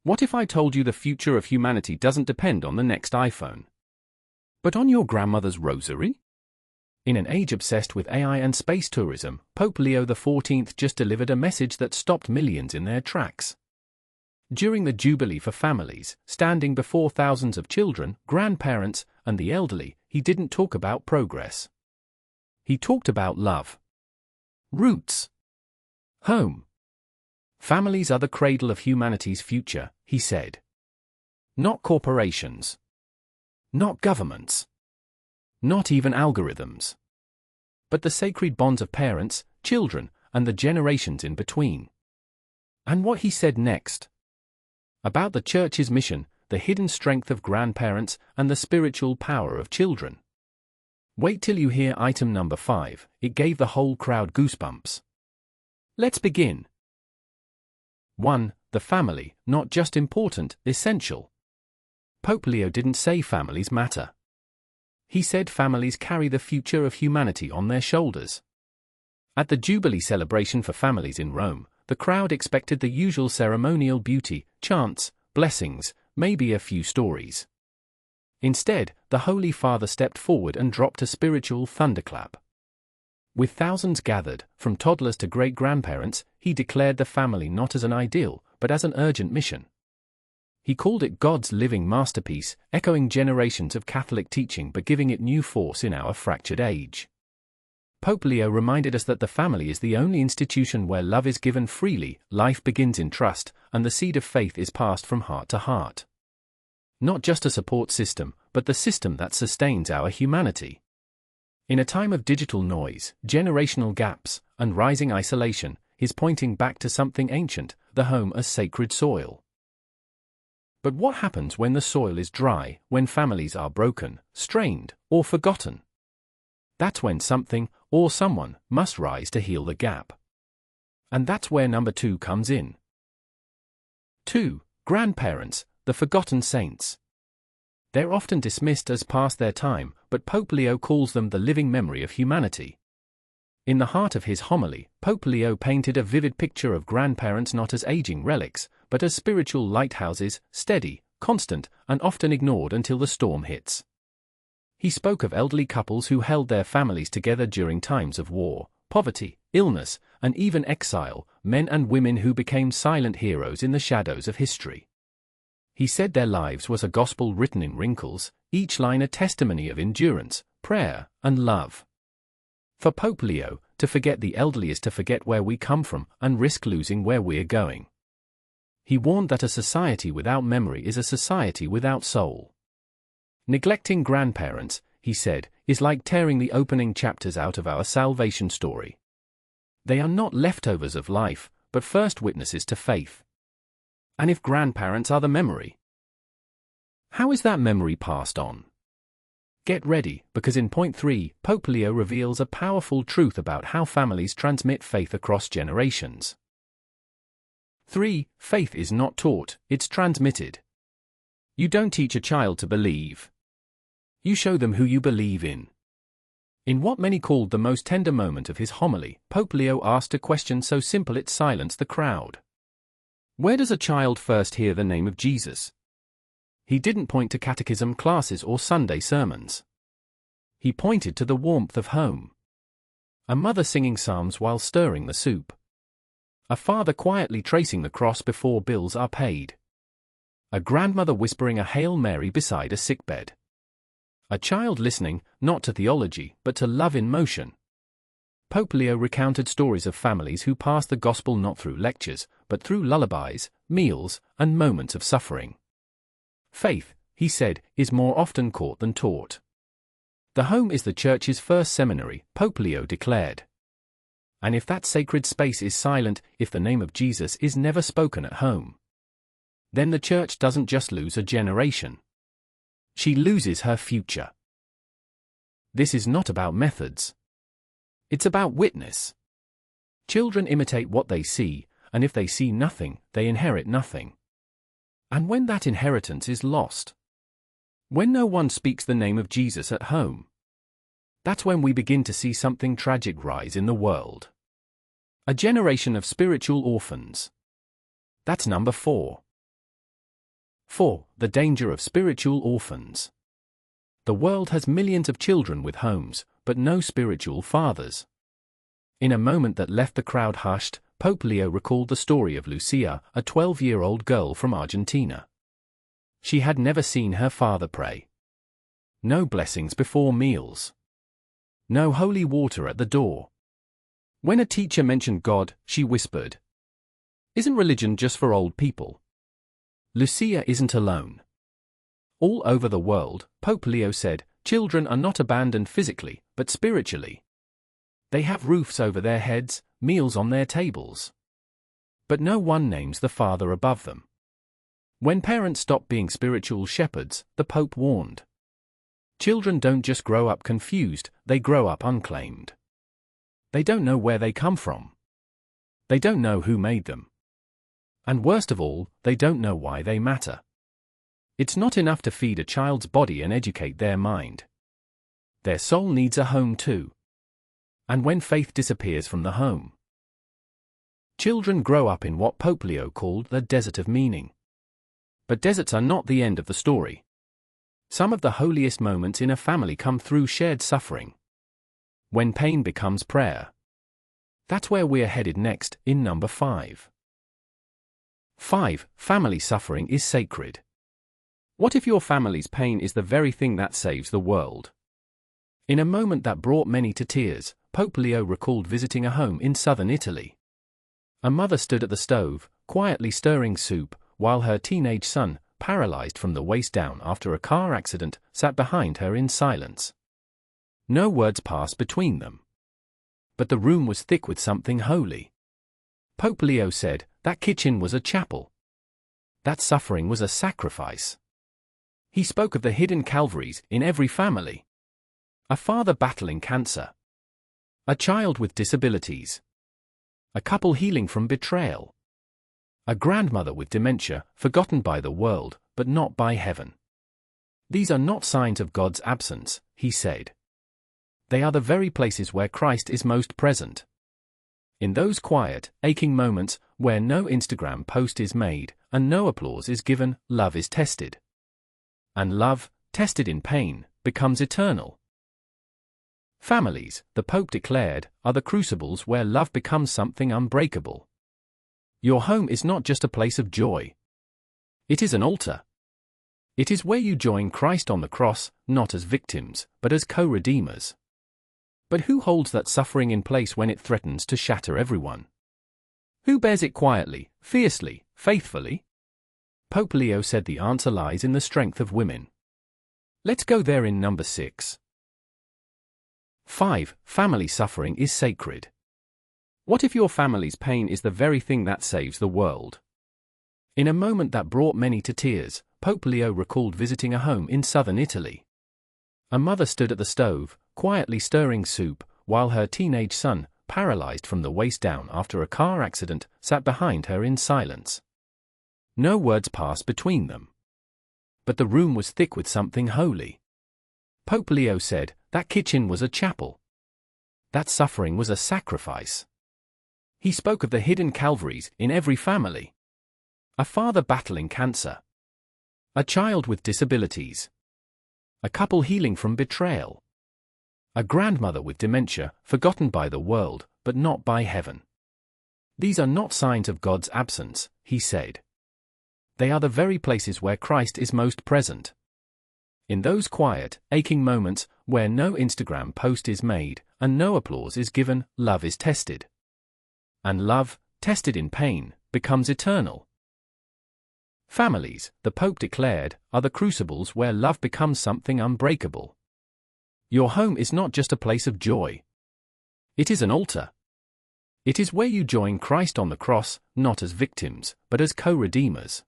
What if I told you the future of humanity doesn't depend on the next iPhone, but on your grandmother's rosary? In an age obsessed with AI and space tourism, Pope Leo XIV just delivered a message that stopped millions in their tracks. During the Jubilee for families, standing before thousands of children, grandparents, and the elderly, he didn't talk about progress. He talked about love. Roots. Home. Families are the cradle of humanity's future, he said. Not corporations. Not governments. Not even algorithms. But the sacred bonds of parents, children, and the generations in between. And what he said next? About the Church's mission, the hidden strength of grandparents, and the spiritual power of children. Wait till you hear item number 5, it gave the whole crowd goosebumps. Let's begin. 1. The family, not just important, essential. Pope Leo didn't say families matter. He said families carry the future of humanity on their shoulders. At the Jubilee celebration for families in Rome, the crowd expected the usual ceremonial beauty, chants, blessings, maybe a few stories. Instead, the Holy Father stepped forward and dropped a spiritual thunderclap. With thousands gathered, from toddlers to great-grandparents, he declared the family not as an ideal, but as an urgent mission. He called it God's living masterpiece, echoing generations of Catholic teaching but giving it new force in our fractured age. Pope Leo reminded us that the family is the only institution where love is given freely, life begins in trust, and the seed of faith is passed from heart to heart. Not just a support system, but the system that sustains our humanity. In a time of digital noise, generational gaps, and rising isolation, he's pointing back to something ancient, the home as sacred soil. But what happens when the soil is dry, when families are broken, strained, or forgotten? That's when something, or someone, must rise to heal the gap. And that's where number 2 comes in. 2. Grandparents, the forgotten saints. They're often dismissed as past their time, but Pope Leo calls them the living memory of humanity. In the heart of his homily, Pope Leo painted a vivid picture of grandparents not as aging relics, but as spiritual lighthouses, steady, constant, and often ignored until the storm hits. He spoke of elderly couples who held their families together during times of war, poverty, illness, and even exile, men and women who became silent heroes in the shadows of history. He said their lives was a gospel written in wrinkles, each line a testimony of endurance, prayer, and love. For Pope Leo, to forget the elderly is to forget where we come from and risk losing where we're going. He warned that a society without memory is a society without soul. Neglecting grandparents, he said, is like tearing the opening chapters out of our salvation story. They are not leftovers of life, but first witnesses to faith. And if grandparents are the memory, how is that memory passed on? Get ready, because in point 3, Pope Leo reveals a powerful truth about how families transmit faith across generations. 3. Faith is not taught, it's transmitted. You don't teach a child to believe. You show them who you believe in. In what many called the most tender moment of his homily, Pope Leo asked a question so simple it silenced the crowd. Where does a child first hear the name of Jesus? He didn't point to catechism classes or Sunday sermons. He pointed to the warmth of home. A mother singing psalms while stirring the soup. A father quietly tracing the cross before bills are paid. A grandmother whispering a Hail Mary beside a sickbed. A child listening, not to theology, but to love in motion. Pope Leo recounted stories of families who passed the gospel not through lectures, but through lullabies, meals, and moments of suffering. Faith, he said, is more often caught than taught. The home is the Church's first seminary, Pope Leo declared. And if that sacred space is silent, if the name of Jesus is never spoken at home, then the Church doesn't just lose a generation. She loses her future. This is not about methods. It's about witness. Children imitate what they see, and if they see nothing, they inherit nothing. And when that inheritance is lost, when no one speaks the name of Jesus at home, that's when we begin to see something tragic rise in the world. A generation of spiritual orphans. That's number 4. 4. The danger of spiritual orphans. The world has millions of children with homes, but no spiritual fathers. In a moment that left the crowd hushed, Pope Leo recalled the story of Lucia, a 12-year-old girl from Argentina. She had never seen her father pray. No blessings before meals. No holy water at the door. When a teacher mentioned God, she whispered, "Isn't religion just for old people?" Lucia isn't alone. All over the world, Pope Leo said, children are not abandoned physically, but spiritually. They have roofs over their heads, meals on their tables. But no one names the Father above them. When parents stop being spiritual shepherds, the Pope warned. Children don't just grow up confused, they grow up unclaimed. They don't know where they come from. They don't know who made them. And worst of all, they don't know why they matter. It's not enough to feed a child's body and educate their mind. Their soul needs a home too. And when faith disappears from the home, children grow up in what Pope Leo called the desert of meaning. But deserts are not the end of the story. Some of the holiest moments in a family come through shared suffering. When pain becomes prayer. That's where we're headed next, in number 5. 5. Family suffering is sacred. What if your family's pain is the very thing that saves the world? In a moment that brought many to tears, Pope Leo recalled visiting a home in southern Italy. A mother stood at the stove, quietly stirring soup, while her teenage son, paralyzed from the waist down after a car accident, sat behind her in silence. No words passed between them. But the room was thick with something holy. Pope Leo said, that kitchen was a chapel. That suffering was a sacrifice. He spoke of the hidden Calvaries in every family. A father battling cancer. A child with disabilities. A couple healing from betrayal. A grandmother with dementia, forgotten by the world, but not by heaven. These are not signs of God's absence, he said. They are the very places where Christ is most present. In those quiet, aching moments, where no Instagram post is made, and no applause is given, love is tested. And love, tested in pain, becomes eternal. Families, the Pope declared, are the crucibles where love becomes something unbreakable. Your home is not just a place of joy. It is an altar. It is where you join Christ on the cross, not as victims, but as co-redeemers. But who holds that suffering in place when it threatens to shatter everyone? Who bears it quietly, fiercely, faithfully? Pope Leo said the answer lies in the strength of women. Let's go there in number 6. 5. Family suffering is sacred. What if your family's pain is the very thing that saves the world? In a moment that brought many to tears, Pope Leo recalled visiting a home in southern Italy. A mother stood at the stove, quietly stirring soup, while her teenage son, paralyzed from the waist down after a car accident, sat behind her in silence. No words passed between them. But the room was thick with something holy. Pope Leo said, that kitchen was a chapel. That suffering was a sacrifice. He spoke of the hidden Calvaries in every family. A father battling cancer. A child with disabilities. A couple healing from betrayal. A grandmother with dementia, forgotten by the world, but not by heaven. These are not signs of God's absence, he said. They are the very places where Christ is most present. In those quiet, aching moments, where no Instagram post is made, and no applause is given, love is tested. And love, tested in pain, becomes eternal. Families, the Pope declared, are the crucibles where love becomes something unbreakable. Your home is not just a place of joy. It is an altar. It is where you join Christ on the cross, not as victims, but as co-redeemers.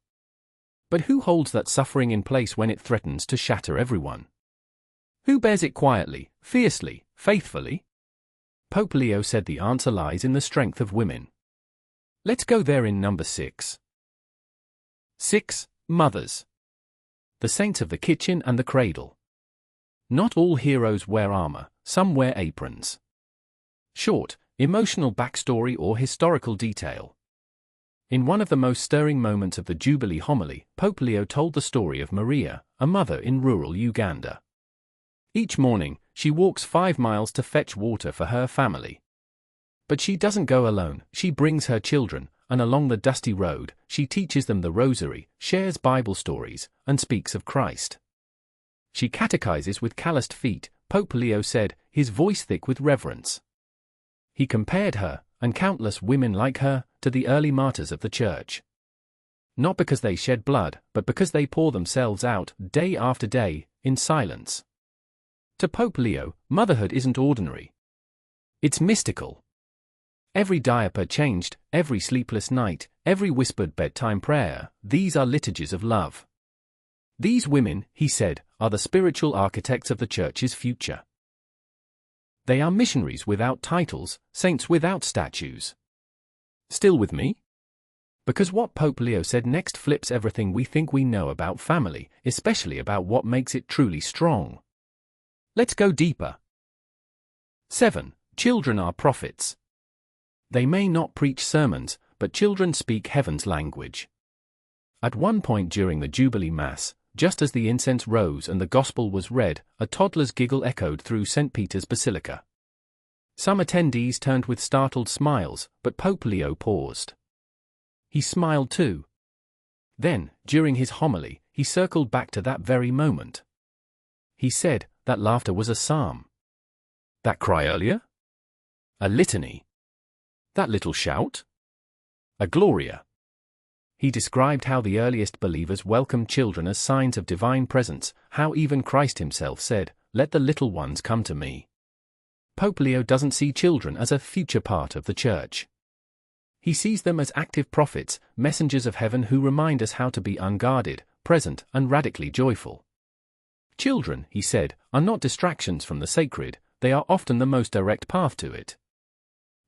But who holds that suffering in place when it threatens to shatter everyone? Who bears it quietly, fiercely, faithfully? Pope Leo said the answer lies in the strength of women. Let's go there in number 6. 6. Mothers. The saints of the kitchen and the cradle. Not all heroes wear armor, some wear aprons. Short, emotional backstory or historical detail. In one of the most stirring moments of the Jubilee homily, Pope Leo told the story of Maria, a mother in rural Uganda. Each morning, she walks 5 miles to fetch water for her family. But she doesn't go alone, she brings her children, and along the dusty road, she teaches them the rosary, shares Bible stories, and speaks of Christ. She catechizes with calloused feet, Pope Leo said, his voice thick with reverence. He compared her, and countless women like her, to the early martyrs of the Church. Not because they shed blood, but because they pour themselves out, day after day, in silence. To Pope Leo, motherhood isn't ordinary. It's mystical. Every diaper changed, every sleepless night, every whispered bedtime prayer, these are liturgies of love. These women, he said, are the spiritual architects of the Church's future. They are missionaries without titles, saints without statues. Still with me? Because what Pope Leo said next flips everything we think we know about family, especially about what makes it truly strong. Let's go deeper. 7. Children are prophets. They may not preach sermons, but children speak heaven's language. At one point during the Jubilee Mass, just as the incense rose and the Gospel was read, a toddler's giggle echoed through St. Peter's Basilica. Some attendees turned with startled smiles, but Pope Leo paused. He smiled too. Then, during his homily, he circled back to that very moment. He said, that laughter was a psalm. That cry earlier? A litany. That little shout? A Gloria. He described how the earliest believers welcomed children as signs of divine presence, how even Christ himself said, "Let the little ones come to me." Pope Leo doesn't see children as a future part of the Church. He sees them as active prophets, messengers of heaven who remind us how to be unguarded, present, and radically joyful. Children, he said, are not distractions from the sacred, they are often the most direct path to it.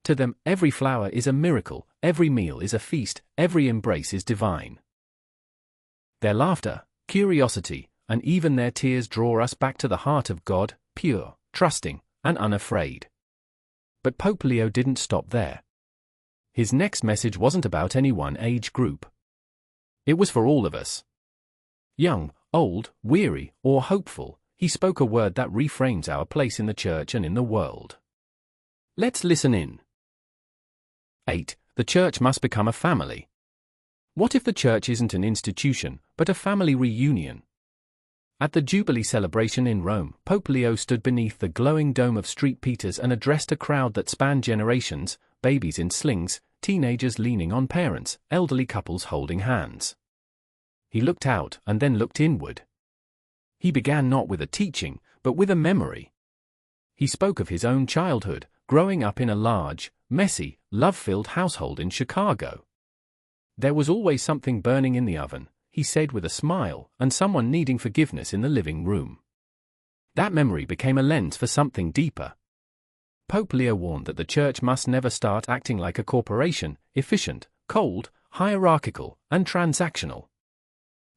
To them, every flower is a miracle, every meal is a feast, every embrace is divine. Their laughter, curiosity, and even their tears draw us back to the heart of God, pure, trusting, and unafraid. But Pope Leo didn't stop there. His next message wasn't about any one age group. It was for all of us. Young, old, weary, or hopeful, he spoke a word that reframes our place in the Church and in the world. Let's listen in. 8. The Church must become a family. What if the Church isn't an institution, but a family reunion? At the Jubilee celebration in Rome, Pope Leo stood beneath the glowing dome of St. Peter's and addressed a crowd that spanned generations, babies in slings, teenagers leaning on parents, elderly couples holding hands. He looked out and then looked inward. He began not with a teaching, but with a memory. He spoke of his own childhood, growing up in a large, messy, love-filled household in Chicago. There was always something burning in the oven, he said with a smile, and someone needing forgiveness in the living room. That memory became a lens for something deeper. Pope Leo warned that the Church must never start acting like a corporation, efficient, cold, hierarchical, and transactional.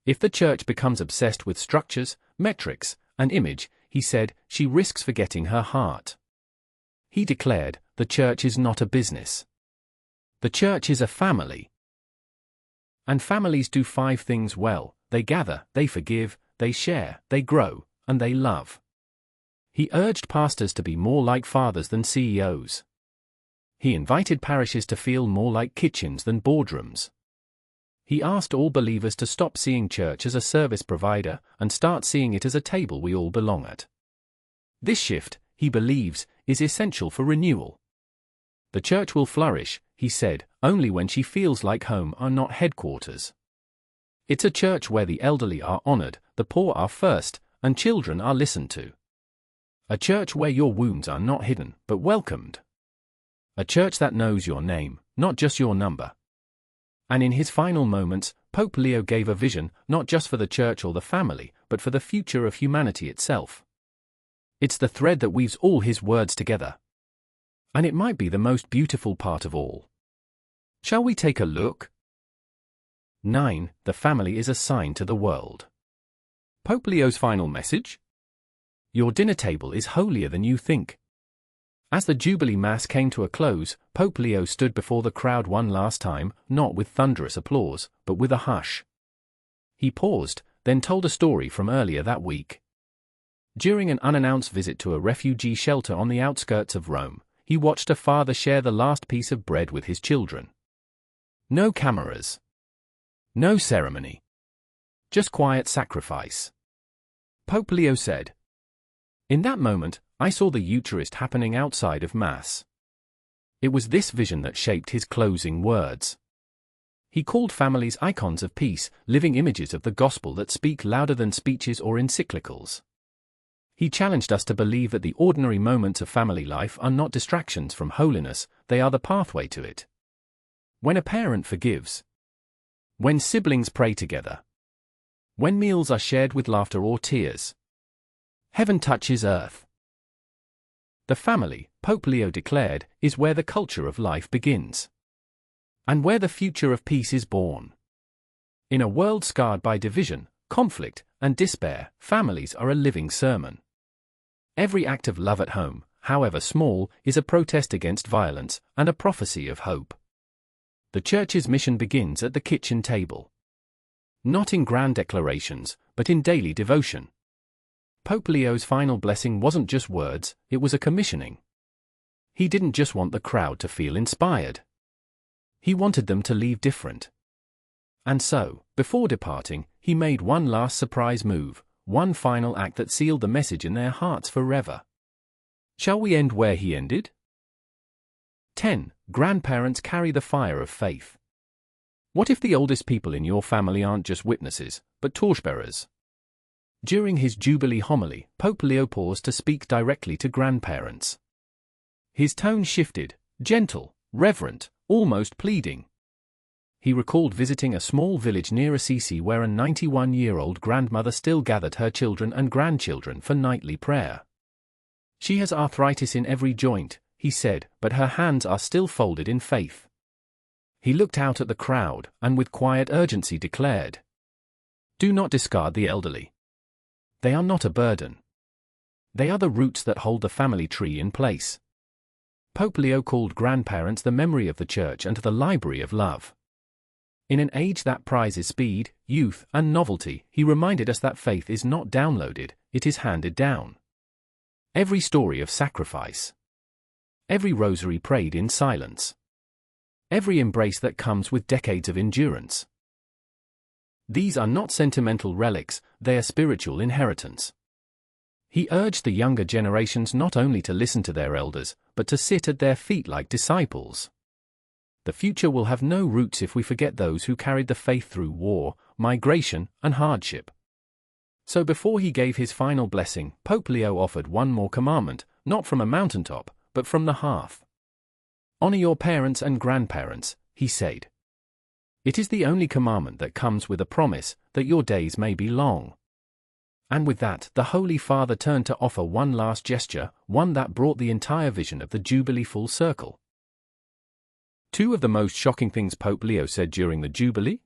If the Church becomes obsessed with structures, metrics, and image, he said, she risks forgetting her heart. He declared, the Church is not a business. The Church is a family. And families do 5 things well: they gather, they forgive, they share, they grow, and they love. He urged pastors to be more like fathers than CEOs. He invited parishes to feel more like kitchens than boardrooms. He asked all believers to stop seeing church as a service provider and start seeing it as a table we all belong at. This shift, he believes, is essential for renewal. The Church will flourish, he said, only when she feels like home and not headquarters. It's a church where the elderly are honored, the poor are first, and children are listened to. A church where your wounds are not hidden, but welcomed. A church that knows your name, not just your number. And in his final moments, Pope Leo gave a vision, not just for the Church or the family, but for the future of humanity itself. It's the thread that weaves all his words together. And it might be the most beautiful part of all. Shall we take a look? 9. The family is a sign to the world. Pope Leo's final message? Your dinner table is holier than you think. As the Jubilee Mass came to a close, Pope Leo stood before the crowd one last time, not with thunderous applause, but with a hush. He paused, then told a story from earlier that week. During an unannounced visit to a refugee shelter on the outskirts of Rome, he watched a father share the last piece of bread with his children. No cameras. No ceremony. Just quiet sacrifice. Pope Leo said, "In that moment, I saw the Eucharist happening outside of Mass." It was this vision that shaped his closing words. He called families icons of peace, living images of the gospel that speak louder than speeches or encyclicals. He challenged us to believe that the ordinary moments of family life are not distractions from holiness, they are the pathway to it. When a parent forgives, when siblings pray together, when meals are shared with laughter or tears, heaven touches earth. The family, Pope Leo declared, is where the culture of life begins, and where the future of peace is born. In a world scarred by division, conflict, and despair, families are a living sermon. Every act of love at home, however small, is a protest against violence and a prophecy of hope. The Church's mission begins at the kitchen table. Not in grand declarations, but in daily devotion. Pope Leo's final blessing wasn't just words, it was a commissioning. He didn't just want the crowd to feel inspired. He wanted them to leave different. And so, before departing, he made one last surprise move, one final act that sealed the message in their hearts forever. Shall we end where he ended? 10. Grandparents carry the fire of faith. What if the oldest people in your family aren't just witnesses, but torchbearers? During his Jubilee homily, Pope Leo paused to speak directly to grandparents. His tone shifted, gentle, reverent, almost pleading. He recalled visiting a small village near Assisi where a 91-year-old grandmother still gathered her children and grandchildren for nightly prayer. She has arthritis in every joint, he said, but her hands are still folded in faith. He looked out at the crowd and with quiet urgency declared, "Do not discard the elderly. They are not a burden. They are the roots that hold the family tree in place." Pope Leo called grandparents the memory of the Church and the library of love. In an age that prizes speed, youth, and novelty, he reminded us that faith is not downloaded, it is handed down. Every story of sacrifice. Every rosary prayed in silence. Every embrace that comes with decades of endurance. These are not sentimental relics, they are spiritual inheritance. He urged the younger generations not only to listen to their elders, but to sit at their feet like disciples. The future will have no roots if we forget those who carried the faith through war, migration, and hardship. So before he gave his final blessing, Pope Leo offered one more commandment, not from a mountaintop, but from the hearth. Honor your parents and grandparents, he said. It is the only commandment that comes with a promise that your days may be long. And with that, the Holy Father turned to offer one last gesture, one that brought the entire vision of the Jubilee full circle. Two of the most shocking things Pope Leo said during the Jubilee?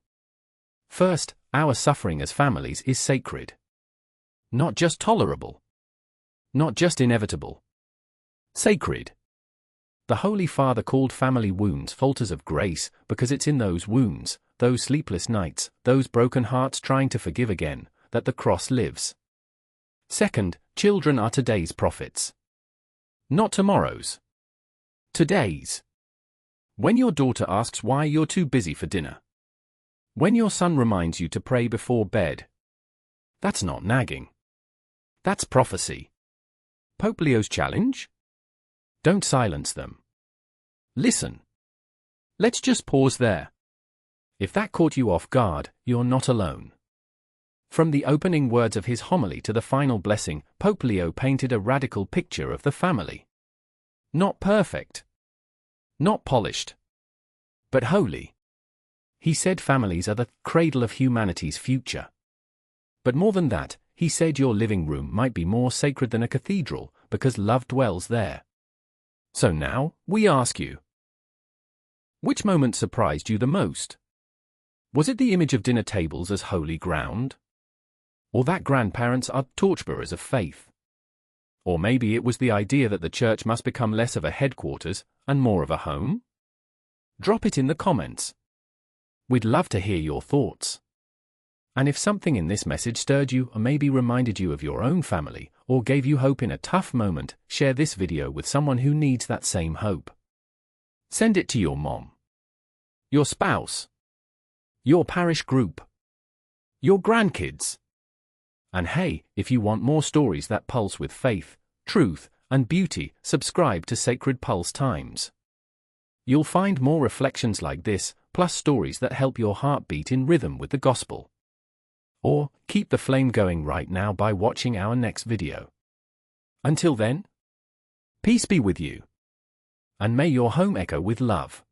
First, our suffering as families is sacred. Not just tolerable. Not just inevitable. Sacred. The Holy Father called family wounds falters of grace because it's in those wounds, those sleepless nights, those broken hearts trying to forgive again, that the cross lives. Second, children are today's prophets. Not tomorrow's. Today's. When your daughter asks why you're too busy for dinner. When your son reminds you to pray before bed. That's not nagging. That's prophecy. Pope Leo's challenge? Don't silence them. Listen. Let's just pause there. If that caught you off guard, you're not alone. From the opening words of his homily to the final blessing, Pope Leo painted a radical picture of the family. Not perfect. Not polished. But holy. He said families are the cradle of humanity's future. But more than that, he said your living room might be more sacred than a cathedral, because love dwells there. So now, we ask you. Which moment surprised you the most? Was it the image of dinner tables as holy ground? Or that grandparents are torchbearers of faith? Or maybe it was the idea that the church must become less of a headquarters and more of a home? Drop it in the comments. We'd love to hear your thoughts. And if something in this message stirred you or maybe reminded you of your own family or gave you hope in a tough moment, share this video with someone who needs that same hope. Send it to your mom, your spouse, your parish group, your grandkids. And hey, if you want more stories that pulse with faith, truth, and beauty, subscribe to Sacred Pulse Times. You'll find more reflections like this, plus stories that help your heart beat in rhythm with the gospel. Or, keep the flame going right now by watching our next video. Until then, peace be with you. And may your home echo with love.